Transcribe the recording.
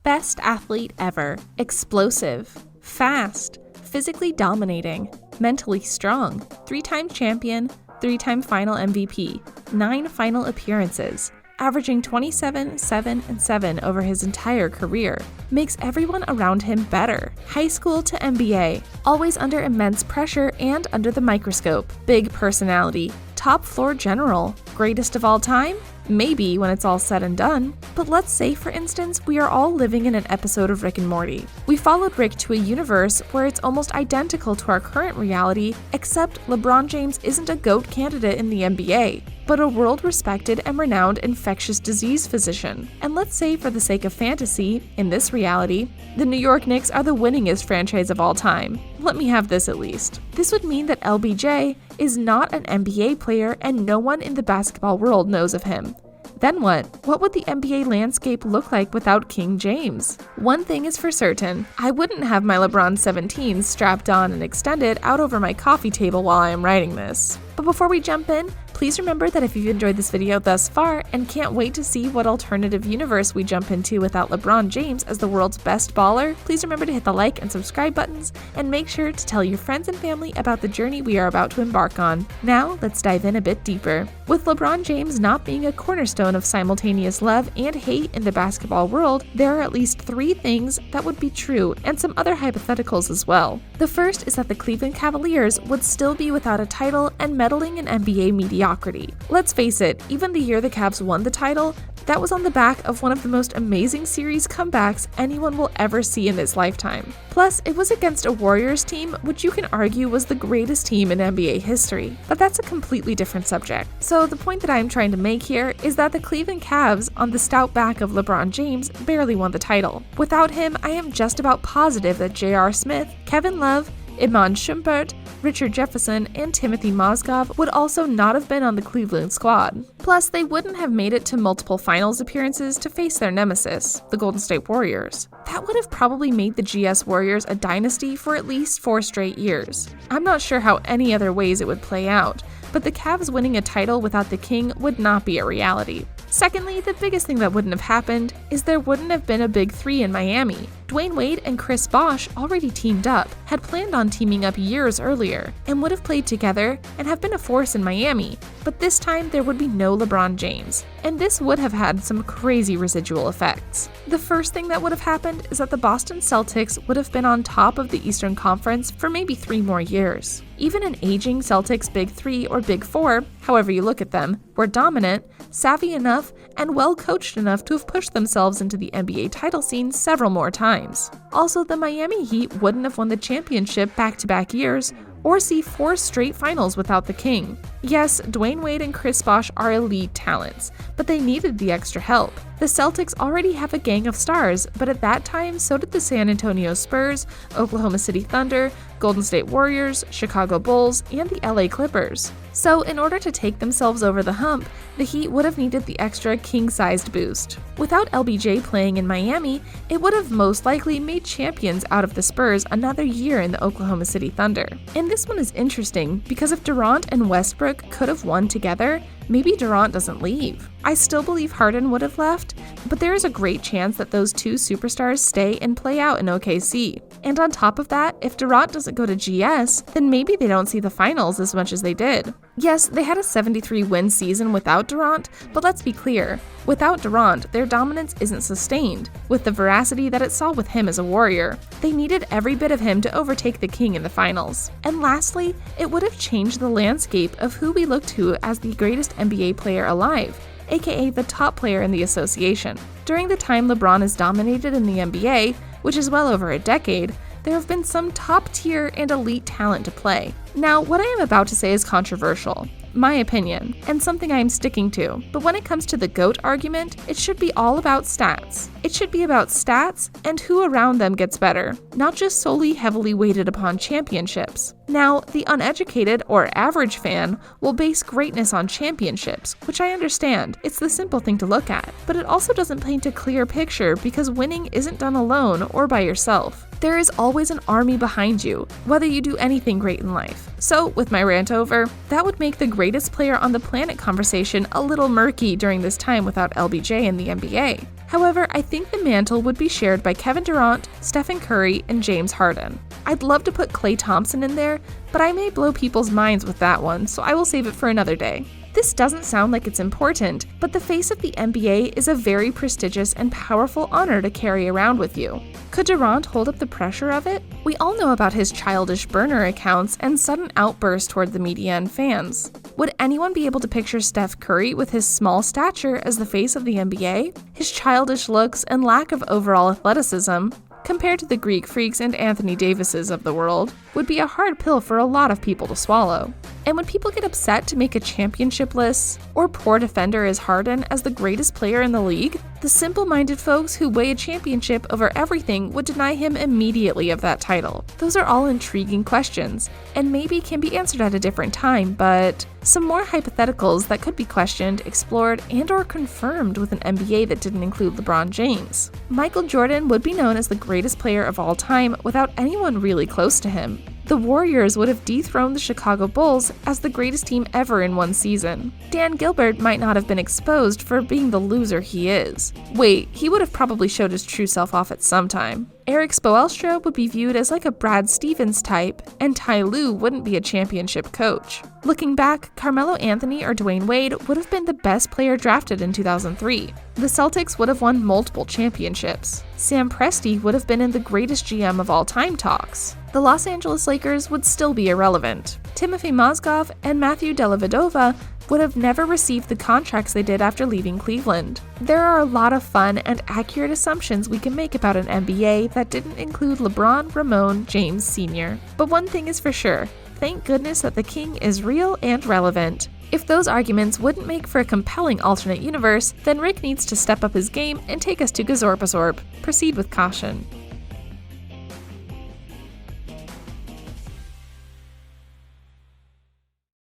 Best athlete ever. Explosive. Fast. Physically dominating. Mentally strong. 3-time champion. 3-time final MVP. 9 final appearances. Averaging 27, 7, and 7 over his entire career. Makes everyone around him better. High school to NBA. Always under immense pressure and under the microscope. Big personality. Top floor general. Greatest of all time? Maybe when it's all said and done. But let's say, for instance, we are all living in an episode of Rick and Morty. We followed Rick to a universe where it's almost identical to our current reality, except LeBron James isn't a GOAT candidate in the NBA, but a world-respected and renowned infectious disease physician. And let's say, for the sake of fantasy, in this reality, the New York Knicks are the winningest franchise of all time. Let me have this at least. This would mean that LBJ is not an NBA player and no one in the basketball world knows of him. Then what? What would the NBA landscape look like without King James? One thing is for certain, I wouldn't have my LeBron 17s strapped on and extended out over my coffee table while I am writing this. But before we jump in, please remember that if you've enjoyed this video thus far and can't wait to see what alternative universe we jump into without LeBron James as the world's best baller, please remember to hit the like and subscribe buttons, and make sure to tell your friends and family about the journey we are about to embark on. Now, let's dive in a bit deeper. With LeBron James not being a cornerstone of simultaneous love and hate in the basketball world, there are at least 3 things that would be true and some other hypotheticals as well. The first is that the Cleveland Cavaliers would still be without a title and meddling in NBA mediocrity. Let's face it, even the year the Cavs won the title, that was on the back of one of the most amazing series comebacks anyone will ever see in this lifetime. Plus, it was against a Warriors team which you can argue was the greatest team in NBA history, but that's a completely different subject. So the point that I'm trying to make here is that the Cleveland Cavs, on the stout back of LeBron James, barely won the title. Without him, I am just about positive that J.R. Smith, Kevin Love, Iman Shumpert, Richard Jefferson, and Timothy Mozgov would also not have been on the Cleveland squad. Plus, they wouldn't have made it to multiple finals appearances to face their nemesis, the Golden State Warriors. That would have probably made the GS Warriors a dynasty for at least 4 straight years. I'm not sure how any other ways it would play out, but the Cavs winning a title without the king would not be a reality. Secondly, the biggest thing that wouldn't have happened is there wouldn't have been a big 3 in Miami. Dwayne Wade and Chris Bosh already teamed up, had planned on teaming up years earlier, and would have played together and have been a force in Miami, but this time there would be no LeBron James, and this would have had some crazy residual effects. The first thing that would have happened is that the Boston Celtics would have been on top of the Eastern Conference for maybe 3 more years. Even an aging Celtics Big 3 or Big 4, however you look at them, were dominant, savvy enough, and well coached enough to have pushed themselves into the NBA title scene several more times. Also, the Miami Heat wouldn't have won the championship back-to-back years, or see 4 straight finals without the king. Yes, Dwayne Wade and Chris Bosh are elite talents, but they needed the extra help. The Celtics already have a gang of stars, but at that time so did the San Antonio Spurs, Oklahoma City Thunder, Golden State Warriors, Chicago Bulls, and the LA Clippers. So in order to take themselves over the hump, the Heat would have needed the extra king-sized boost. Without LBJ playing in Miami, it would have most likely made champions out of the Spurs another year in the Oklahoma City Thunder. And this one is interesting because if Durant and Westbrook could have won together, maybe Durant doesn't leave. I still believe Harden would have left, but there is a great chance that those 2 superstars stay and play out in OKC. And on top of that, if Durant doesn't go to GS, then maybe they don't see the finals as much as they did. Yes, they had a 73-win season without Durant, but let's be clear, without Durant, their dominance isn't sustained, with the veracity that it saw with him as a Warrior. They needed every bit of him to overtake the king in the finals. And lastly, it would have changed the landscape of who we look to as the greatest NBA player alive, aka the top player in the association. During the time LeBron has dominated in the NBA, which is well over a decade, there have been some top-tier and elite talent to play. Now, what I am about to say is controversial, my opinion, and something I am sticking to, but when it comes to the GOAT argument, it should be all about stats. It should be about stats and who around them gets better, not just solely heavily weighted upon championships. Now, the uneducated or average fan will base greatness on championships, which I understand, it's the simple thing to look at, but it also doesn't paint a clear picture because winning isn't done alone or by yourself. There is always an army behind you, whether you do anything great in life. So, with my rant over, that would make the greatest player on the planet conversation a little murky during this time without LBJ in the NBA. However, I think the mantle would be shared by Kevin Durant, Stephen Curry, and James Harden. I'd love to put Klay Thompson in there, but I may blow people's minds with that one, so I will save it for another day. This doesn't sound like it's important, but the face of the NBA is a very prestigious and powerful honor to carry around with you. Could Durant hold up the pressure of it? We all know about his childish burner accounts and sudden outbursts toward the media and fans. Would anyone be able to picture Steph Curry with his small stature as the face of the NBA? His childish looks and lack of overall athleticism, compared to the Greek Freaks and Anthony Davises of the world, would be a hard pill for a lot of people to swallow. And when people get upset to make a championship list, or poor defender as Harden as the greatest player in the league, the simple-minded folks who weigh a championship over everything would deny him immediately of that title. Those are all intriguing questions, and maybe can be answered at a different time, but some more hypotheticals that could be questioned, explored, and/or confirmed with an NBA that didn't include LeBron James. Michael Jordan would be known as the greatest player of all time without anyone really close to him. The Warriors would have dethroned the Chicago Bulls as the greatest team ever in one season. Dan Gilbert might not have been exposed for being the loser he is. Wait, he would have probably showed his true self off at some time. Eric Spoelstra would be viewed as like a Brad Stevens type, and Ty Lue wouldn't be a championship coach. Looking back, Carmelo Anthony or Dwayne Wade would have been the best player drafted in 2003. The Celtics would have won multiple championships. Sam Presti would have been in the greatest GM of all time talks. The Los Angeles Lakers would still be irrelevant. Timofey Mozgov and Matthew Dellavedova would have never received the contracts they did after leaving Cleveland. There are a lot of fun and accurate assumptions we can make about an NBA that didn't include LeBron Ramon James Sr. But one thing is for sure, thank goodness that the king is real and relevant. If those arguments wouldn't make for a compelling alternate universe, then Rick needs to step up his game and take us to Gazorpazorp. Proceed with caution.